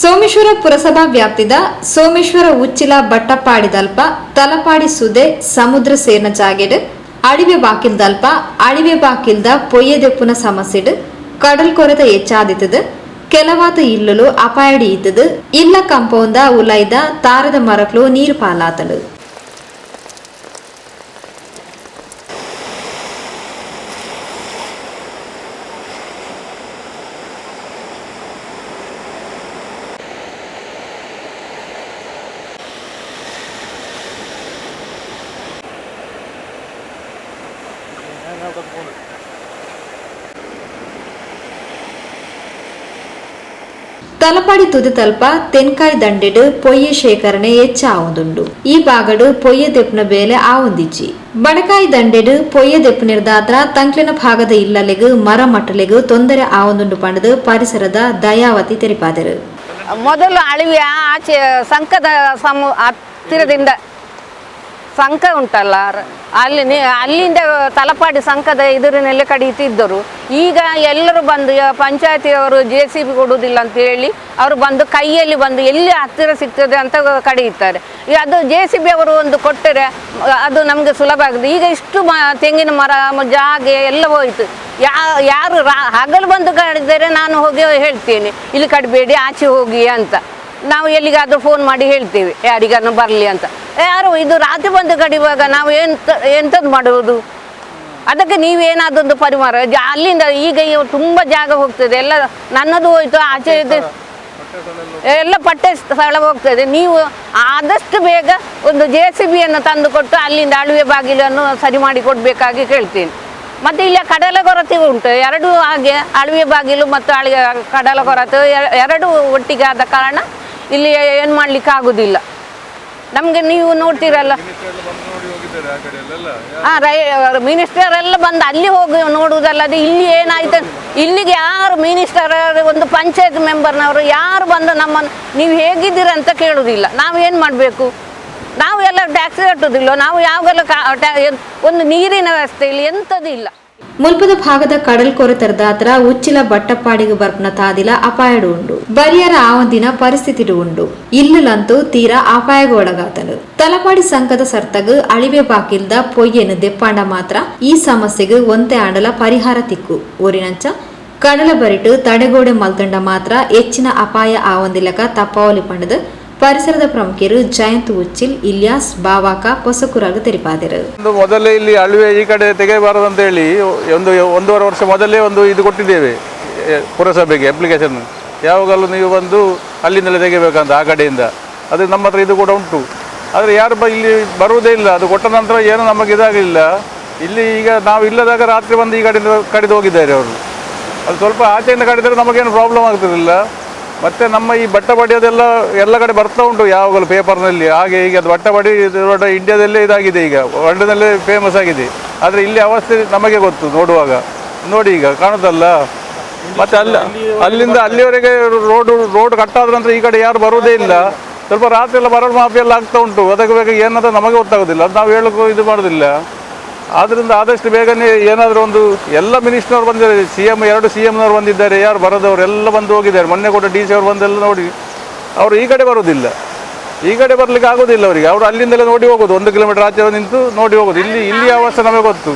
ಸೋಮೇಶ್ವರ ಪುರಸಭಾ ವ್ಯಾಪ್ತಿದ ಸೋಮೇಶ್ವರ ಉಚ್ಚಿಲ ಬಟ್ಟಪ್ಪಾಡಿ ದಲ್ಪ ತಲಪಾಡಿ ಸುದೆ ಸಮುದ್ರ ಸೇರ್ನ ಜಾಗೆಡ್ ಅಳಿವೆ ಬಾಕಿಲ್ ದಲ್ಪ ಅಳಿವೆ ಬಾಕಿಲ್ದ ಪೊಯ್ಯದೆಪ್ಪುನ ಸಮಸ್ಯೆಡ್ ಕಡಲ್ ಕೊರೆತ ಹೆಚ್ಚಾದಿತ್ತದು ಕೆಲವಾತ ಇಲ್ಲಲು ಅಪಾಯಡಿ ಇದ್ದದು ಇಲ್ಲ ಕಂಪೌಂದ ಉಲೈದ ತಾರದ ಮರಕ್ಲು ನೀರು ಪಾಲಾತಳು. ತಲಪಾಡಿ ತುದಿ ತಲ್ಪ ತೆನ್ಕಾಯಿ ದಂಡೆಡು ಪೊಯ್ಯ ಶೇಖರಣೆ ಹೆಚ್ಚ ಆವೊಂದುಂಡು. ಈ ಬಾಗಡು ಪೊಯ್ಯ ದೆಪ್ಪುನ ಬೇಲೆ ಆವೊಂದಿಜ್ಜಿ ಬಡಕಾಯಿ ದಂಡೆಡು ಪೊಯ್ಯ ದೆಪ್ಪು ನಿರ್ದಾತ್ರ ತಂಕ್ಲಿನ ಭಾಗದ ಇಲ್ಲಲೆಗು ಮರ ಮಟ್ಟಲೆಗು ತೊಂದರೆ ಆವೊಂದುಂಡು ಪಂಡದು ಪರಿಸರದ ದಯಾವತಿ ತೆರಿಪಾದರು. ಮೊದಲು ಅಳಿವಿಯ ಆಚೆ ಸಂಕದ ಹತ್ತಿರದಿಂದ ಸಂಕ ಉಂಟಲ್ಲ ಅಲ್ಲಿಂದ ತಲಪಾಡಿ ಸಂಕದ ಎದುರಿನಲ್ಲಿ ಕಡಿಯುತ್ತಿದ್ದರು. ಈಗ ಎಲ್ಲರೂ ಬಂದು ಪಂಚಾಯತಿಯವರು JCB ಕೊಡುವುದಿಲ್ಲ ಅಂತ ಹೇಳಿ ಅವರು ಬಂದು ಕೈಯಲ್ಲಿ ಬಂದು ಎಲ್ಲಿ ಹತ್ತಿರ ಸಿಗ್ತದೆ ಅಂತ ಕಡಿಯುತ್ತಾರೆ. ಅದು JCB ಅವರು ಒಂದು ಕೊಟ್ಟರೆ ಅದು ನಮಗೆ ಸುಲಭ ಆಗಿದೆ. ಈಗ ಇಷ್ಟು ತೆಂಗಿನ ಮರ ಜಾಗೆ ಎಲ್ಲ ಹೋಯಿತು. ಯಾರು ಹಗಲು ಬಂದು ಕಡಿದರೆ ನಾನು ಹೋಗಿ ಹೇಳ್ತೇನೆ ಇಲ್ಲಿ ಕಡಿಬೇಡಿ ಆಚೆ ಹೋಗಿ ಅಂತ. ನಾವು ಎಲ್ಲಿಗಾದರೂ ಫೋನ್ ಮಾಡಿ ಹೇಳ್ತೇವೆ ಯಾರಿಗಾನು ಬರಲಿ ಅಂತ. ಯಾರು ಇದು ರಾತ್ರಿ ಬಂದು ಕಡಿಯುವಾಗ ನಾವು ಎಂಥದ್ದು ಮಾಡುವುದು? ಅದಕ್ಕೆ ನೀವೇನಾದೊಂದು ಪರಿಮಾರ ಅಲ್ಲಿಂದ ಈಗ ತುಂಬ ಜಾಗ ಹೋಗ್ತದೆ, ಎಲ್ಲ ನನ್ನದು ಹೋಯ್ತು, ಆಚೆ ಎಲ್ಲ ಪಟ್ಟೆ ಸ್ಥಳ ಹೋಗ್ತದೆ. ನೀವು ಆದಷ್ಟು ಬೇಗ ಒಂದು JCBಯನ್ನು ತಂದು ಕೊಟ್ಟು ಅಲ್ಲಿಂದ ಅಳುವೆ ಬಾಗಿಲನ್ನು ಸರಿ ಮಾಡಿ ಕೊಡಬೇಕಾಗಿ ಕೇಳ್ತೀನಿ. ಮತ್ತು ಇಲ್ಲಿ ಕಡಲ ಕೊರತೆ ಉಂಟು, ಎರಡೂ ಹಾಗೆ ಅಳುವೆ ಬಾಗಿಲು ಮತ್ತು ಕಡಲ ಕೊರತೆ ಎರಡೂ ಒಟ್ಟಿಗೆ ಆದ ಕಾರಣ ಇಲ್ಲಿ ಏನು ಮಾಡಲಿಕ್ಕೆ ಆಗೋದಿಲ್ಲ ನಮಗೆ. ನೀವು ನೋಡ್ತೀರಲ್ಲ, ಮಿನಿಸ್ಟರ್ ಎಲ್ಲ ಬಂದು ಅಲ್ಲಿ ಹೋಗಿ ನೋಡುವುದಲ್ಲದೆ ಇಲ್ಲಿ ಏನಾಯ್ತು, ಇಲ್ಲಿಗೆ ಯಾರು ಮಿನಿಸ್ಟರ್ ಒಂದು ಪಂಚಾಯತ್ ಮೆಂಬರ್ನವರು ಯಾರು ಬಂದು ನಮ್ಮನ್ನು ನೀವು ಹೇಗಿದ್ದೀರ ಅಂತ ಕೇಳುವುದಿಲ್ಲ. ನಾವು ಏನು ಮಾಡಬೇಕು? ನಾವು ಎಲ್ಲ ಟ್ಯಾಕ್ಸ್ ಕಟ್ಟುವುದಿಲ್ಲ, ನಾವು ಯಾವಾಗಲೂ ಒಂದು ನೀರಿನ ವ್ಯವಸ್ಥೆ ಇಲ್ಲಿ ಎಂಥದ್ದು ಇಲ್ಲ. ಮುಲ್ಪದ ಭಾಗದ ಕಡಲ್ ಕೊರೆತರದಾತ್ರ ಉಚ್ಚಿಲ ಬಟ್ಟಪ್ಪಾಡಿಗೆ ಬರ್ಪನ ತಾದಿಲ ಅಪಾಯಡು ಉಂಡು. ಬರಿಯರ ಆವಂದಿನ ಪರಿಸ್ಥಿತಿ ಉಂಡು. ಇಲ್ಲಂತೂ ತೀರಾ ಅಪಾಯಗ ಒಳಗಾತನು. ತಲಪಾಡಿ ಸಂಕದ ಸರ್ತಗು ಅಳಿವೆ ಬಾಕಿಲ್ದ ಪೊಯ್ಯನು ದೆಪ್ಪಾಂಡ ಮಾತ್ರ ಈ ಸಮಸ್ಯೆಗೆ ಒಂತೆ ಆಂಡಲ ಪರಿಹಾರ ತಿಕ್ಕು. ಊರಿನಂಚ ಕಡಲ ಬರಿಟು ತಡೆಗೋಡೆ ಮಲ್ತಂಡ ಮಾತ್ರ ಹೆಚ್ಚಿನ ಅಪಾಯ ಆವಂದಿಲಕ ತಪ್ಪಾವಲಿ ಪಂಡದು ಪರಿಸರದ ಪ್ರಮುಖರು ಜಯಂತ್ ಉಚ್ಚಿಲ್, ಇಲಿಯಾಸ್, ಬಾವಾಕ ಹೊಸಕುರಾಗ ತೆರಿಪಾದರು. ಮೊದಲೇ ಇಲ್ಲಿ ಅಳುವೆ ಈ ಕಡೆ ತೆಗೆಯಬಾರದು ಅಂತ ಹೇಳಿ ಒಂದೂವರೆ ವರ್ಷ ಮೊದಲೇ ಇದು ಕೊಟ್ಟಿದ್ದೇವೆ ಪುರಸಭೆಗೆ ಅಪ್ಲಿಕೇಶನ್. ಯಾವಾಗಲೂ ನೀವು ಬಂದು ಅಲ್ಲಿಂದಲೇ ತೆಗಿಬೇಕಂತ ಆ ಕಡೆಯಿಂದ. ಅದು ನಮ್ಮ ಹತ್ರ ಇದು ಕೂಡ ಉಂಟು. ಆದರೆ ಯಾರು ಇಲ್ಲಿ ಬರುವುದೇ ಇಲ್ಲ. ಅದು ಕೊಟ್ಟ ನಂತರ ಏನು ನಮಗೆ ಇದಾಗಲಿಲ್ಲ. ಇಲ್ಲಿ ಈಗ ನಾವು ಇಲ್ಲದಾಗ ರಾತ್ರಿ ಬಂದು ಈ ಕಡೆಯಿಂದ ಕಡಿದು ಹೋಗಿದ್ದಾರೆ ಅವರು. ಅದು ಸ್ವಲ್ಪ ಆಚೆಯಿಂದ ಕಡಿದರೆ ನಮಗೇನು ಪ್ರಾಬ್ಲಮ್ ಆಗ್ತಿರಲಿಲ್ಲ. ಮತ್ತು ನಮ್ಮ ಈ ಬಟ್ಟಬಡಿ ಅದೆಲ್ಲ ಎಲ್ಲ ಕಡೆ ಬರ್ತಾ ಉಂಟು ಯಾವಾಗಲೂ ಪೇಪರ್ನಲ್ಲಿ ಹಾಗೆ ಹೀಗೆ. ಅದು ಬಟ್ಟಬಡಿ ಇಂಡಿಯಾದಲ್ಲೇ ಇದಾಗಿದೆ, ಈಗ ವರ್ಲ್ಡ್ನಲ್ಲೇ ಫೇಮಸ್ ಆಗಿದೆ. ಆದರೆ ಇಲ್ಲಿ ಅವಸ್ಥೆ ನಮಗೆ ಗೊತ್ತು ನೋಡುವಾಗ. ನೋಡಿ ಈಗ ಕಾಣುತ್ತಲ್ಲ. ಮತ್ತು ಅಲ್ಲಿಂದ ಅಲ್ಲಿವರೆಗೆ ರೋಡ್ ಕಟ್ಟಾದ ನಂತರ ಈ ಕಡೆ ಯಾರು ಬರುವುದೇ ಇಲ್ಲ. ಸ್ವಲ್ಪ ರಾತ್ರಿ ಎಲ್ಲ ಬರಡು ಮಾಫಿ ಎಲ್ಲ ಆಗ್ತಾ ಉಂಟು. ಅದಕ್ಕೆ ಬೇಗ ಏನಂತ ನಮಗೆ ಗೊತ್ತಾಗೋದಿಲ್ಲ, ಅದು ನಾವು ಹೇಳೋಕ್ಕೂ ಇದು ಮಾಡೋದಿಲ್ಲ. ಆದ್ದರಿಂದ ಆದಷ್ಟು ಬೇಗನೆ ಏನಾದರೂ ಒಂದು ಎಲ್ಲ ಮಿನಿಸ್ಟರ್ನವ್ರು ಬಂದಿದ್ದಾರೆ, ಎರಡು CMನವ್ರು ಬಂದಿದ್ದಾರೆ, ಯಾರು ಬರೋದವರು ಎಲ್ಲ ಬಂದು ಹೋಗಿದ್ದಾರೆ. ಮೊನ್ನೆ ಕೂಡ DC ಅವರು ಬಂದೆಲ್ಲ ನೋಡಿ ಅವರು ಈ ಕಡೆ ಬರೋದಿಲ್ಲ. ಈ ಕಡೆ ಬರಲಿಕ್ಕೆ ಆಗೋದಿಲ್ಲ ಅವರಿಗೆ. ಅವರು ಅಲ್ಲಿಂದಲೇ ನೋಡಿ ಹೋಗೋದು, 1 ಕಿಲೋಮೀಟರ್ ಆಚೆ ನಿಂತು ನೋಡಿ ಹೋಗೋದು. ಇಲ್ಲಿ ಅವಸ್ಥೆ ನಮಗೆ ಗೊತ್ತು.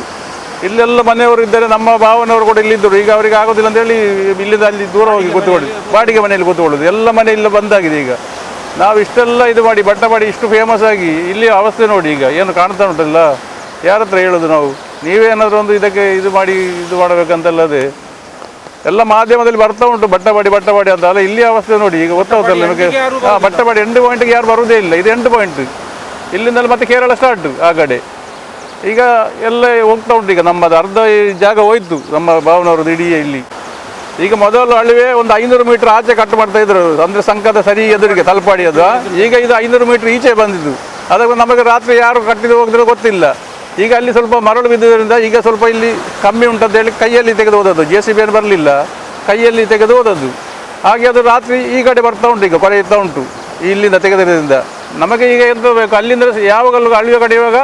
ಇಲ್ಲೆಲ್ಲ ಮನೆಯವರು ಇದ್ದಾರೆ, ನಮ್ಮ ಭಾವನವರು ಕೂಡ ಇಲ್ಲಿದ್ದರು. ಈಗ ಅವರಿಗೆ ಆಗೋದಿಲ್ಲ ಅಂತೇಳಿ ಇಲ್ಲಿಂದ ಅಲ್ಲಿ ದೂರ ಹೋಗಿ ಕೂತ್ಕೊಳ್ಳಿ, ಬಾಡಿಗೆ ಮನೆಯಲ್ಲಿ ಕೂತ್ಕೊಳ್ಳೋದು. ಎಲ್ಲ ಮನೆ ಇಲ್ಲ ಬಂದಾಗಿದೆ. ಈಗ ನಾವು ಇಷ್ಟೆಲ್ಲ ಇದು ಮಾಡಿ ಬಟ್ಟಬಡಿ ಇಷ್ಟು ಫೇಮಸ್ ಆಗಿ ಇಲ್ಲಿ ಅವಸ್ಥೆ ನೋಡಿ ಈಗ ಏನು ಕಾಣ್ತಾ ಉಂಟಲ್ಲ. ಯಾರ ಹತ್ರ ಹೇಳೋದು ನಾವು? ನೀವೇನಾದರೂ ಒಂದು ಇದಕ್ಕೆ ಇದು ಮಾಡಿ ಇದು ಮಾಡಬೇಕಂತಲ್ಲದೆ ಎಲ್ಲ ಮಾಧ್ಯಮದಲ್ಲಿ ಬರ್ತಾ ಉಂಟು ಬಟ್ಟಬಡಿ ಅಂತ. ಅಲ್ಲ ಇಲ್ಲಿ ಅವಸ್ಥೆ ನೋಡಿ ಈಗ ಗೊತ್ತಾಗುತ್ತಲ್ಲ ನಿಮಗೆ. ಬಟ್ಟಬಡಿ ಎಂಡ್ ಪಾಯಿಂಟ್ಗೆ ಯಾರು ಬರುವುದೇ ಇಲ್ಲ. ಇದು ಎಂಡ್ ಪಾಯಿಂಟ್. ಇಲ್ಲಿಂದಲೇ ಮತ್ತೆ ಕೇರಳ ಸ್ಟಾರ್ಟ್ ಆ ಕಡೆ. ಈಗ ಎಲ್ಲ ಹೋಗ್ತಾ ಉಂಟು. ಈಗ ನಮ್ಮದು ಅರ್ಧ ಜಾಗ ಹೋಯ್ತು ನಮ್ಮ ಭಾವನವ್ರದ್ದು ಇಡೀ ಇಲ್ಲಿ. ಈಗ ಮೊದಲು ಅಳಿವೆ ಒಂದು 500 ಮೀಟರ್ ಆಚೆ ಕಟ್ ಮಾಡ್ತಾ ಇದ್ರು, ಅಂದರೆ ಸಂಕದ ಸರಿ ಎದುರಿಗೆ ತಲಪಾಡಿ ಅದು. ಈಗ ಇದು 500 ಮೀಟರ್ ಈಚೆ ಬಂದಿದ್ದು. ಅದಕ್ಕೆ ನಮಗೆ ರಾತ್ರಿ ಯಾರು ಕಟ್ಟಿದ್ದು ಹೋಗಿದ್ರೆ ಗೊತ್ತಿಲ್ಲ. ಈಗ ಅಲ್ಲಿ ಸ್ವಲ್ಪ ಮರಳು ಬಿದ್ದುದರಿಂದ ಈಗ ಸ್ವಲ್ಪ ಇಲ್ಲಿ ಕಮ್ಮಿ ಉಂಟಂತ ಹೇಳಿ ಕೈಯಲ್ಲಿ ತೆಗೆದು ಹೋದದ್ದು. JCB ಏನು ಬರಲಿಲ್ಲ, ಕೈಯಲ್ಲಿ ತೆಗೆದು ಹೋದದ್ದು. ಹಾಗೆ ಅದು ರಾತ್ರಿ ಈ ಕಡೆ ಬರ್ತಾ ಉಂಟು, ಈಗ ಕೊರೆಯುತ್ತಾ ಉಂಟು ಇಲ್ಲಿಂದ ತೆಗೆದಿರೋದ್ರಿಂದ. ನಮಗೆ ಈಗ ಎಂತ ಬೇಕು, ಅಲ್ಲಿಂದ ಯಾವಾಗಲೂ ಅಳಿವೆ ಕಡಿಯುವಾಗ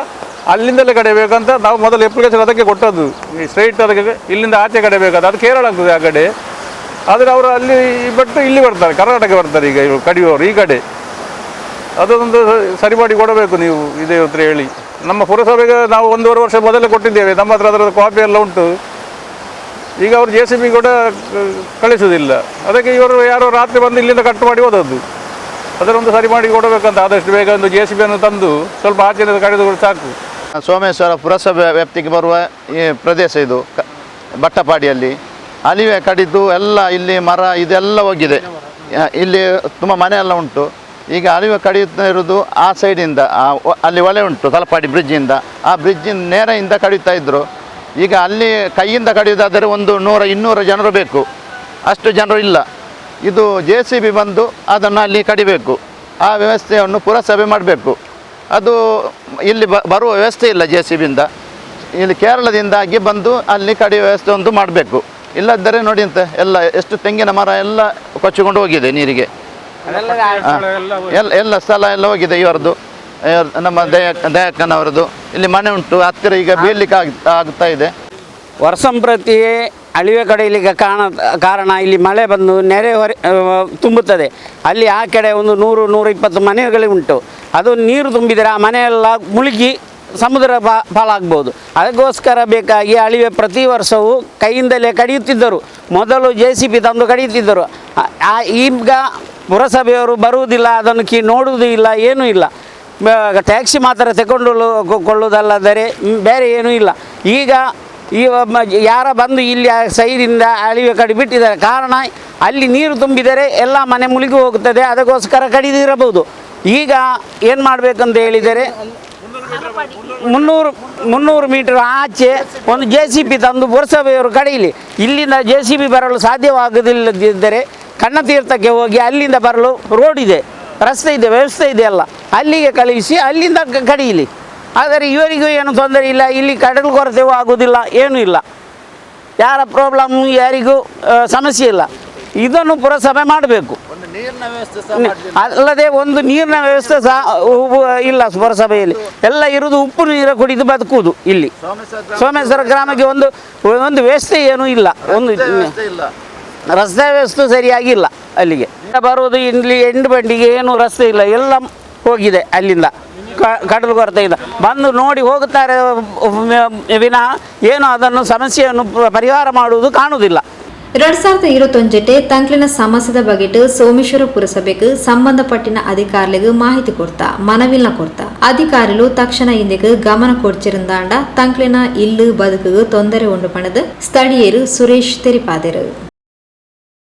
ಅಲ್ಲಿಂದಲೇ ಕಡಿಬೇಕಂತ ನಾವು ಮೊದಲು ಅಪ್ಲಿಕೇಶನ್ ಅದಕ್ಕೆ ಕೊಟ್ಟದ್ದು. ಸ್ಟ್ರೈಟ್ ಅದಕ್ಕೆ ಇಲ್ಲಿಂದ ಆಚೆ ಕಡಿಬೇಕಂತ. ಅದು ಕೇರಳ ಆಗ್ತದೆ ಆ ಕಡೆ. ಆದರೆ ಅವರು ಅಲ್ಲಿ ಬಿಟ್ಟು ಇಲ್ಲಿ ಬರ್ತಾರೆ, ಕರ್ನಾಟಕ ಬರ್ತಾರೆ ಈಗ ಇವರು ಕಡಿಯುವವರು ಈ ಕಡೆ. ಅದೊಂದು ಸರಿ ಮಾಡಿ ಕೊಡಬೇಕು ನೀವು ಇದೇ ಹತ್ರ ಹೇಳಿ. ನಮ್ಮ ಪುರಸಭೆಗೆ ನಾವು 1.5 ವರ್ಷ ಮೊದಲೇ ಕೊಟ್ಟಿದ್ದೇವೆ, ನಮ್ಮ ಹತ್ರ ಅದರ ಕಾಪಿ ಎಲ್ಲ ಉಂಟು. ಈಗ ಅವರು JCB ಕೂಡ ಕಳಿಸುವುದಿಲ್ಲ, ಅದಕ್ಕೆ ಇವರು ಯಾರೋ ರಾತ್ರಿ ಬಂದು ಇಲ್ಲಿಂದ ಕಟ್ ಮಾಡಿ ಹೋದದ್ದು. ಅದರೊಂದು ಸರಿ ಮಾಡಿ ಕೊಡಬೇಕಂತ ಆದಷ್ಟು ಬೇಗ ಒಂದು JCBಯನ್ನು ತಂದು ಸ್ವಲ್ಪ ಆಚೆಯಿಂದ ಕಡಿದು ಸಾಕು. ಸೋಮೇಶ್ವರ ಪುರಸಭೆ ವ್ಯಾಪ್ತಿಗೆ ಬರುವ ಈ ಪ್ರದೇಶ ಇದು ಬಟ್ಟಪಾಡಿಯಲ್ಲಿ ಅಲಿವೆ ಕಡಿದು ಎಲ್ಲ ಇಲ್ಲಿ ಮರ ಇದೆಲ್ಲ ಹೋಗಿದೆ. ಇಲ್ಲಿ ತುಂಬ ಮನೆ ಎಲ್ಲ ಉಂಟು. ಈಗ ಅಲಿವೆ ಕಡಿಯುತ್ತಾ ಇರೋದು ಆ ಸೈಡಿಂದ, ಅಲ್ಲಿ ಒಲೆ ಉಂಟು ತಲಪಾಡಿ ಬ್ರಿಡ್ಜಿಂದ, ಆ ಬ್ರಿಡ್ಜಿನ ನೇರೆಯಿಂದ ಕಡಿಯುತ್ತಾ ಇದ್ದರು. ಈಗ ಅಲ್ಲಿ ಕೈಯಿಂದ ಕಡಿಯೋದಾದರೆ ಒಂದು 100-200 ಜನರು ಬೇಕು, ಅಷ್ಟು ಜನರು ಇಲ್ಲ. ಇದು JCB ಬಂದು ಅದನ್ನು ಅಲ್ಲಿ ಕಡಿಬೇಕು, ಆ ವ್ಯವಸ್ಥೆಯನ್ನು ಪುರಸಭೆ ಮಾಡಬೇಕು. ಅದು ಇಲ್ಲಿ ಬರುವ ವ್ಯವಸ್ಥೆ ಇಲ್ಲ JCBಯಿಂದ. ಇಲ್ಲಿ ಕೇರಳದಿಂದಾಗಿ ಬಂದು ಅಲ್ಲಿ ಕಡಿಯೋ ವ್ಯವಸ್ಥೆ ಒಂದು ಮಾಡಬೇಕು. ಇಲ್ಲದ್ದರೆ ನೋಡಿ ಅಂತ ಎಲ್ಲ ಎಷ್ಟು ತೆಂಗಿನ ಮರ ಎಲ್ಲ ಕೊಚ್ಚಿಕೊಂಡು ಹೋಗಿದೆ ನೀರಿಗೆ. ಎಲ್ಲ ಸ್ಥಳ ಎಲ್ಲ ಹೋಗಿದೆ ಇವರದ್ದು, ನಮ್ಮ ದಯಾಕನವರದ್ದು. ಇಲ್ಲಿ ಮನೆ ಉಂಟು ಹತ್ತಿರ, ಈಗ ಬೀಳಲಿಕ್ಕೆ ಆಗ್ತಾ ಇದೆ. ವರ್ಷಂಪ್ರತಿ ಅಳಿವೆ ಕಡೆಯಲಿಕ್ಕೆ ಕಾರಣ ಇಲ್ಲಿ ಮಳೆ ಬಂದು ನೆರೆ ತುಂಬುತ್ತದೆ. ಅಲ್ಲಿ ಆ ಕಡೆ ಒಂದು 100-120 ಮನೆಗಳು ಉಂಟು. ಅದು ನೀರು ತುಂಬಿದರೆ ಆ ಮನೆಯೆಲ್ಲ ಮುಳುಗಿ ಸಮುದ್ರ ಪಾಲಾಗ್ಬೋದು. ಅದಕ್ಕೋಸ್ಕರ ಬೇಕಾಗಿ ಅಳಿವೆ ಪ್ರತಿ ವರ್ಷವೂ ಕೈಯಿಂದಲೇ ಕಡಿಯುತ್ತಿದ್ದರು. ಮೊದಲು JCB ತಂದು ಕಡಿಯುತ್ತಿದ್ದರು. ಈಗ ಪುರಸಭೆಯವರು ಬರುವುದಿಲ್ಲ, ಅದನ್ನು ನೋಡುವುದೂ ಇಲ್ಲ, ಏನೂ ಇಲ್ಲ. ಟ್ಯಾಕ್ಸಿ ಮಾತ್ರ ತಗೊಂಡುಕೊಳ್ಳುವುದಲ್ಲದರೆ ಬೇರೆ ಏನೂ ಇಲ್ಲ. ಈಗ ಯಾರ ಬಂದು ಇಲ್ಲಿ ಸೈಡಿಂದ ಅಳಿವೆ ಕಡಿಬಿಟ್ಟಿದ್ದಾರೆ. ಕಾರಣ ಅಲ್ಲಿ ನೀರು ತುಂಬಿದರೆ ಎಲ್ಲ ಮನೆ ಮುಳುಗಿ ಹೋಗುತ್ತದೆ, ಅದಕ್ಕೋಸ್ಕರ ಕಡಿದಿರಬಹುದು. ಈಗ ಏನು ಮಾಡಬೇಕಂತ ಹೇಳಿದರೆ 300 ಮೀಟರ್ ಆಚೆ ಒಂದು JCB ತಂದು ಪುರಸಭೆಯವರು ಕಡಿಯಲಿ. ಇಲ್ಲಿಂದ JCB ಬರಲು ಸಾಧ್ಯವಾಗದಿಲ್ಲದಿದ್ದರೆ ಕಣ್ಣತೀರ್ಥಕ್ಕೆ ಹೋಗಿ ಅಲ್ಲಿಂದ ಬರಲು ರೋಡ್ ಇದೆ, ರಸ್ತೆ ಇದೆ, ವ್ಯವಸ್ಥೆ ಇದೆ, ಅಲ್ಲ ಅಲ್ಲಿಗೆ ಕಳುಹಿಸಿ ಅಲ್ಲಿಂದ ಕಡಿಯಲಿ. ಆದರೆ ಇವರಿಗೂ ಏನು ತೊಂದರೆ ಇಲ್ಲ, ಇಲ್ಲಿ ಕಡಲು ಕೊರತೆಯೂ ಆಗುವುದಿಲ್ಲ, ಏನೂ ಇಲ್ಲ, ಯಾರ ಪ್ರಾಬ್ಲಮ್ ಯಾರಿಗೂ ಸಮಸ್ಯೆ ಇಲ್ಲ. ಇದನ್ನು ಪುರಸಭೆ ಮಾಡಬೇಕು. ಅಲ್ಲದೆ ಒಂದು ನೀರಿನ ವ್ಯವಸ್ಥೆ ಸಹ ಇಲ್ಲ ಪುರಸಭೆಯಲ್ಲಿ. ಎಲ್ಲ ಇರುವುದು ಉಪ್ಪು ನೀರು ಕುಡಿದು ಬದುಕುವುದು. ಇಲ್ಲಿ ಸೋಮೇಶ್ವರ ಗ್ರಾಮಕ್ಕೆ ಒಂದು ವ್ಯವಸ್ಥೆ ಏನೂ ಇಲ್ಲ, ಒಂದು ರಸ್ತೆ ವ್ಯವಸ್ಥೆ ಸರಿಯಾಗಿಲ್ಲ. ಅಲ್ಲಿಗೆ ಬರುವುದು ಇಲ್ಲಿ ಎಂಡು ಬಂಡಿಗೆ ಏನು ರಸ್ತೆ ಇಲ್ಲ, ಎಲ್ಲ ಹೋಗಿದೆ ಅಲ್ಲಿಂದ ಕಡಲು ಕೊರತೆಯಿಂದ ಬಂದು ನೋಡಿ ಹೋಗುತ್ತಾರೆ ವಿನಃ ಏನು ಅದನ್ನು ಸಮಸ್ಯೆಯನ್ನು ಪರಿಹಾರ ಮಾಡುವುದು ಕಾಣುವುದಿಲ್ಲ. 2021 ತಂಕ್ಲಿನ ಸಮಸ್ಯೆದ ಬಗೆಟ್ ಸೋಮೇಶ್ವರ ಪುರಸಭೆಗೆ ಸಂಬಂಧಪಟ್ಟಿನ ಅಧಿಕಾరులకు ಮಾಹಿತಿ ಕೊಡ್ತಾ ಮನವಿಲ್ನ ಕೊಡ್ತಾ ಅಧಿಕಾರಿಗಳು ತಕ್ಷಣ ಇಂದಿಗೆ ಗಮನ ಕೊಡ್ಚಿರಿಂದಾಂಡ ತಂಕ್ಲಿನ ಇಲ್ಲು ಬದುಕಿಗೆ ತೊಂದರೆ ಉಂಟು ಪಣದು ಸ್ಥಳೀಯರು ಸುರೇಶ್ ತೆರಿಪಾದರು.